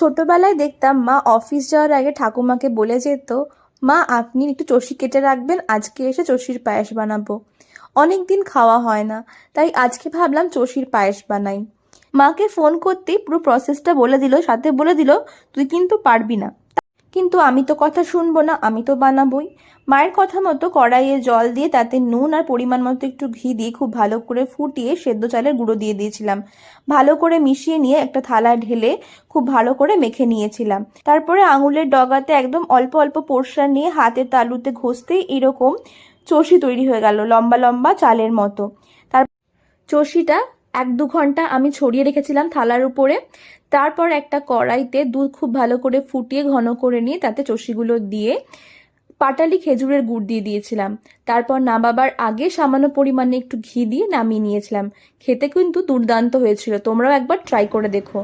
ছোটবেলায় দেখতাম মা অফিস যাওয়ার আগে ঠাকুমাকে বলে যেত, মা আপনি একটু চষি কেটে রাখবেন, আজকে এসে চষির পায়েস বানাবো। অনেক দিন খাওয়া হয় না, তাই আজকে ভাবলাম চষির পায়েস বানাই। মাকে ফোন করতেই পুরো প্রসেসটা বলে দিল, সাথে বলে দিল তুই কিন্তু পারবি না। কিন্তু আমি তো কথা শুনবো না, আমি তো বানাবোই। মায়ের কথা মতো কড়াইয়ে জল দিয়ে তাতে নুন আর পরিমাণ মতো একটু ঘি দিয়ে খুব ভালো করে ফুটিয়ে সেদ্ধ চালের গুঁড়ো দিয়ে দিয়েছিলাম। ভালো করে মিশিয়ে নিয়ে একটা থালায় ঢেলে খুব ভালো করে মেখে নিয়েছিলাম। তারপরে আঙুলের ডগাতে একদম অল্প অল্প পোর্শন নিয়ে হাতের তালুতে ঘষতেই এরকম চষি তৈরি হয়ে গেল, লম্বা লম্বা চালের মতো। তার চষিটা 1-2 ঘন্টা আমি ছড়িয়ে রেখেছিলাম থালার উপরে। তারপর একটা কড়াইতে দুধ খুব ভালো করে ফুটিয়ে ঘন করে নিয়ে তাতে চষিগুলো দিয়ে পাটালি খেজুরের গুড় দিয়ে দিয়েছিলাম। তারপর নামাবার আগে সামান্য পরিমাণে একটু ঘি দিয়ে নামিয়ে নিয়েছিলাম। খেতে কিন্তু দুর্দান্ত হয়েছিল, তোমরাও একবার ট্রাই করে দেখো।